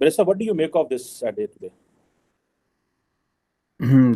Barrister, what do you make of this day today?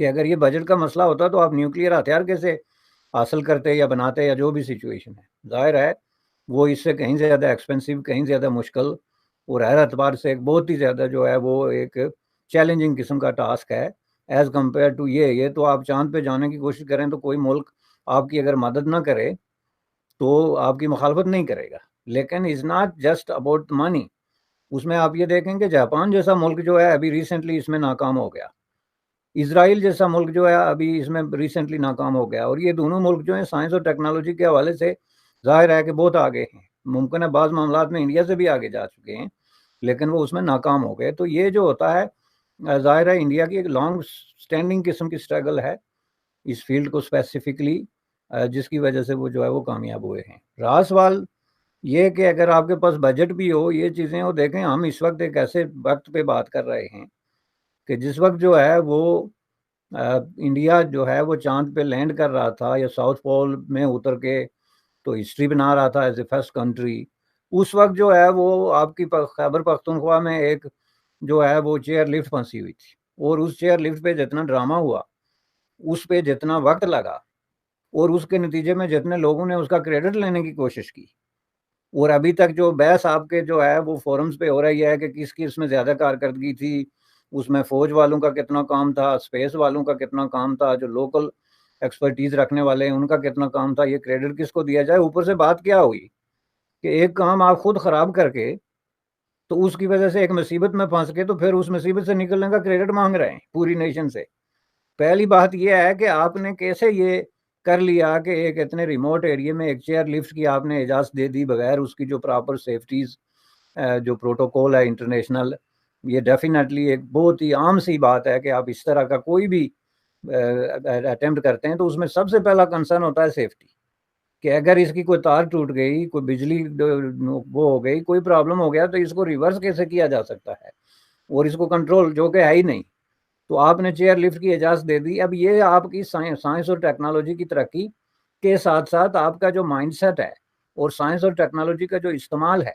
کہ اگر یہ بجٹ کا مسئلہ ہوتا تو آپ نیوکلیئر ہتھیار کیسے حاصل کرتے یا بناتے یا جو بھی سچویشن ہے. ظاہر ہے وہ اس سے کہیں زیادہ ایکسپینسو، کہیں زیادہ مشکل، اور ہر اعتبار سے ایک بہت ہی زیادہ جو ہے وہ ایک چیلنجنگ قسم کا ٹاسک ہے ایز کمپیئر ٹو یہ تو آپ چاند پہ جانے کی کوشش کریں تو کوئی ملک آپ کی اگر مدد نہ کرے تو آپ کی مخالفت نہیں کرے گا. لیکن is not just about money. اس میں آپ یہ دیکھیں کہ جاپان جیسا ملک جو ہے ابھی ریسنٹلی اس میں ناکام ہو گیا، اسرائیل جیسا ملک جو ہے ابھی اس میں ریسنٹلی ناکام ہو گیا، اور یہ دونوں ملک جو ہیں سائنس اور ٹیکنالوجی کے حوالے سے ظاہر ہے کہ بہت آگے ہیں. ممکن ہے بعض معاملات میں انڈیا سے بھی آگے جا چکے ہیں، لیکن وہ اس میں ناکام ہو گئے. تو یہ جو ہوتا ہے ظاہر ہے انڈیا کی ایک لانگ سٹینڈنگ قسم کی سٹرگل ہے اس فیلڈ کو اسپیسیفکلی، جس کی وجہ سے وہ جو ہے وہ کامیاب ہوئے ہیں. رہا سوال یہ کہ اگر آپ کے پاس بجٹ بھی ہو یہ چیزیں ہو، دیکھیں ہم اس وقت ایک ایسے وقت پہ بات کر رہے ہیں کہ جس وقت جو ہے وہ انڈیا جو ہے وہ چاند پہ لینڈ کر رہا تھا یا ساؤتھ پول میں اتر کے تو ہسٹری بنا رہا تھا ایز اے فرسٹ کنٹری. اس وقت جو ہے وہ آپ کی خیبر پختونخوا میں ایک جو ہے وہ چیئر لفٹ پھنسی ہوئی تھی، اور اس چیئر لفٹ پہ جتنا ڈرامہ ہوا، اس پہ جتنا وقت لگا، اور اس کے نتیجے میں جتنے لوگوں نے اس کا کریڈٹ لینے کی کوشش کی، اور ابھی تک جو بحث آپ کے جو ہے وہ فورمز پہ ہو رہی ہے کہ کس کی اس میں زیادہ کارکردگی تھی، اس میں فوج والوں کا کتنا کام تھا، اسپیس والوں کا کتنا کام تھا، جو لوکل ایکسپرٹیز رکھنے والے ہیں ان کا کتنا کام تھا، یہ کریڈٹ کس کو دیا جائے. اوپر سے بات کیا ہوئی کہ ایک کام آپ خود خراب کر کے تو اس کی وجہ سے ایک مصیبت میں پھنس کے تو پھر اس مصیبت سے نکلنے کا کریڈٹ مانگ رہے ہیں پوری نیشن سے. پہلی بات یہ ہے کہ آپ نے کیسے یہ کر لیا کہ ایک اتنے ریموٹ ایریے میں ایک چیئر لفٹ کی آپ نے اجازت دے دی بغیر اس کی جو پراپر سیفٹیز جو پروٹوکول ہے انٹرنیشنل. یہ ڈیفینیٹلی ایک بہت ہی عام سی بات ہے کہ آپ اس طرح کا کوئی بھی اٹیمپٹ کرتے ہیں تو اس میں سب سے پہلا کنسرن ہوتا ہے سیفٹی، کہ اگر اس کی کوئی تار ٹوٹ گئی، کوئی بجلی وہ ہو گئی، کوئی پرابلم ہو گیا تو اس کو ریورس کیسے کیا جا سکتا ہے، اور اس کو کنٹرول جو کہ ہے ہی نہیں. تو آپ نے چیئر لفٹ کی اجازت دے دی. اب یہ آپ کی سائنس اور ٹیکنالوجی کی ترقی کے ساتھ ساتھ آپ کا جو مائنڈ سیٹ ہے اور سائنس اور ٹیکنالوجی کا جو استعمال ہے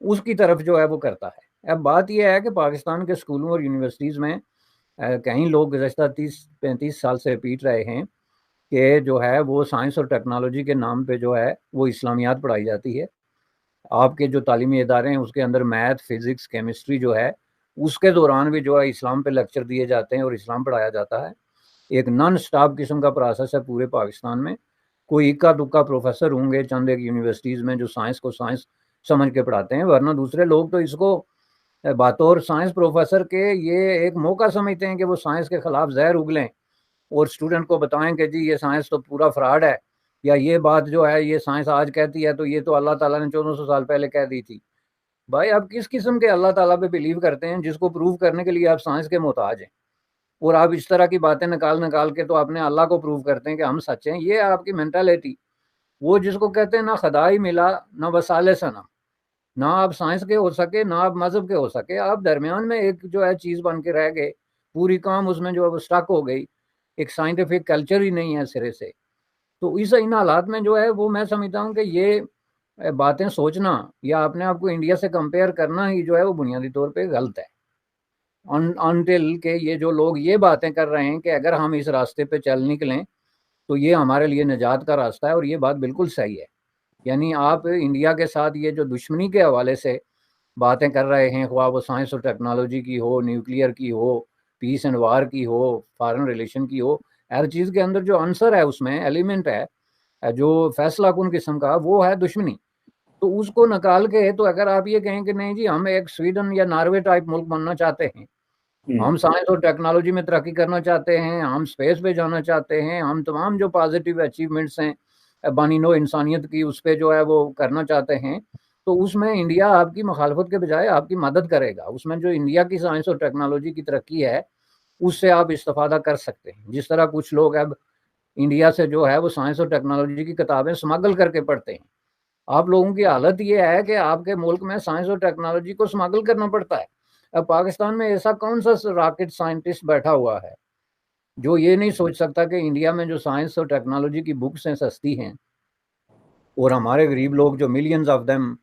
اس کی طرف جو ہے وہ کرتا ہے. اب بات یہ ہے کہ پاکستان کے اسکولوں اور یونیورسٹیز میں کہیں لوگ گزشتہ 30-35 سال سے پیٹ رہے ہیں کہ جو ہے وہ سائنس اور ٹیکنالوجی کے نام پہ جو ہے وہ اسلامیات پڑھائی جاتی ہے. آپ کے جو تعلیمی ادارے ہیں اس کے اندر میتھ، فزکس، کیمسٹری جو ہے اس کے دوران بھی جو ہے اسلام پہ لیکچر دیے جاتے ہیں اور اسلام پڑھایا جاتا ہے. ایک نان سٹاپ قسم کا پروسیس ہے پورے پاکستان میں. کوئی اکا دکا پروفیسر ہوں گے چند ایک یونیورسٹیز میں جو سائنس کو سائنس سمجھ کے پڑھاتے ہیں، ورنہ دوسرے لوگ تو اس کو بطور سائنس پروفیسر کے یہ ایک موقع سمجھتے ہیں کہ وہ سائنس کے خلاف زہر اگلیں اور اسٹوڈنٹ کو بتائیں کہ جی یہ سائنس تو پورا فراڈ ہے، یا یہ بات جو ہے یہ سائنس آج کہتی ہے تو یہ تو اللہ تعالیٰ نے 1400 سال پہلے کہہ دی تھی. بھائی آپ کس قسم کے اللہ تعالیٰ پہ بلیو کرتے ہیں جس کو پروف کرنے کے لیے آپ سائنس کے محتاج ہیں، اور آپ اس طرح کی باتیں نکال کے تو اپنے اللہ کو پروف کرتے ہیں کہ ہم سچ ہیں. یہ آپ کی مینٹالٹی، وہ جس کو کہتے ہیں نہ خدائی ملا نہ وسالے سنم، نہ آپ سائنس کے ہو سکے نہ آپ مذہب کے ہو سکے، آپ درمیان میں ایک جو ہے چیز بن کے رہ گئے، پوری کام اس میں جو ہے وہ سٹک ہو گئی. ایک سائنٹیفک کلچر ہی نہیں ہے سرے سے. تو ان حالات میں جو ہے وہ میں سمجھتا ہوں کہ یہ باتیں سوچنا یا اپنے آپ کو انڈیا سے کمپیئر کرنا ہی جو ہے وہ بنیادی طور پہ غلط ہے. انٹل کہ یہ جو لوگ یہ باتیں کر رہے ہیں کہ اگر ہم اس راستے پہ چل نکلیں تو یہ ہمارے لیے نجات کا راستہ ہے، اور یہ بات بالکل صحیح ہے. یعنی آپ انڈیا کے ساتھ یہ جو دشمنی کے حوالے سے باتیں کر رہے ہیں، خواہ وہ سائنس اور ٹیکنالوجی کی ہو، نیوکلیئر کی ہو، پیس اینڈ وار کی ہو، فارن ریلیشن کی ہو، ہر چیز کے اندر جو عنصر ہے اس میں ایلیمنٹ ہے جو فیصلہ کن قسم کا وہ ہے دشمنی. تو اس کو نکال کے تو اگر آپ یہ کہیں کہ نہیں جی ہم ایک سویڈن یا ناروے ٹائپ ملک بننا چاہتے ہیں، ہم سائنس اور ٹیکنالوجی میں ترقی کرنا چاہتے ہیں، ہم اسپیس پہ جانا چاہتے ہیں، ہم تمام جو پازیٹیو اچیومنٹس ہیں بانی نو انسانیت کی اس پہ جو ہے وہ کرنا چاہتے ہیں، تو اس میں انڈیا آپ کی مخالفت کے بجائے آپ کی مدد کرے گا. اس میں جو انڈیا کی سائنس اور ٹیکنالوجی کی ترقی ہے اس سے آپ استفادہ کر سکتے ہیں. جس طرح کچھ لوگ اب انڈیا سے جو ہے وہ سائنس اور ٹیکنالوجی کی کتابیں سمگل کر کے پڑھتے ہیں. آپ لوگوں کی حالت یہ ہے کہ آپ کے ملک میں سائنس اور ٹیکنالوجی کو سمگل کرنا پڑتا ہے. اب پاکستان میں ایسا کون سا راکٹ سائنٹسٹ بیٹھا ہوا ہے جو یہ نہیں سوچ سکتا کہ انڈیا میں جو سائنس اور ٹیکنالوجی کی بکس ہیں سستی ہیں، اور ہمارے غریب لوگ جو ملینز آف دیم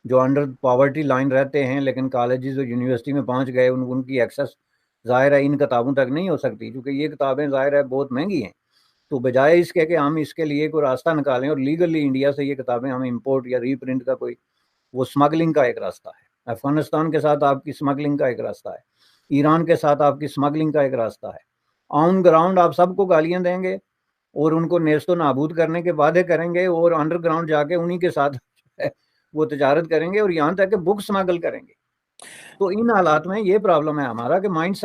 جو انڈر پاورٹی لائن رہتے ہیں لیکن کالجز اور یونیورسٹی میں پہنچ گئے، ان کی ایکسیس ظاہر ہے ان کتابوں تک نہیں ہو سکتی، کیونکہ یہ کتابیں ظاہر ہے بہت مہنگی ہیں. تو بجائے اس کے کہ ہم اس کے لیے کوئی راستہ نکالیں اور لیگلی انڈیا سے یہ کتابیں ہم امپورٹ یا ری پرنٹ کا کوئی، وہ سمگلنگ کا ایک راستہ ہے. افغانستان کے ساتھ آپ کی سمگلنگ کا ایک راستہ ہے، ایران کے ساتھ آپ کی سمگلنگ کا ایک راستہ ہے. آن گراؤنڈ آپ سب کو گالیاں دیں گے اور ان کو نیست و نابود کرنے کے وعدے کریں گے، اور انڈر گراؤنڈ جا کے انہی کے ساتھ وہ تجارت کریں گے اور یہاں تک کہ بک سمگل کریں گے. تو ان حالات میں یہ پرابلم ہے ہمارا کہ مائنڈ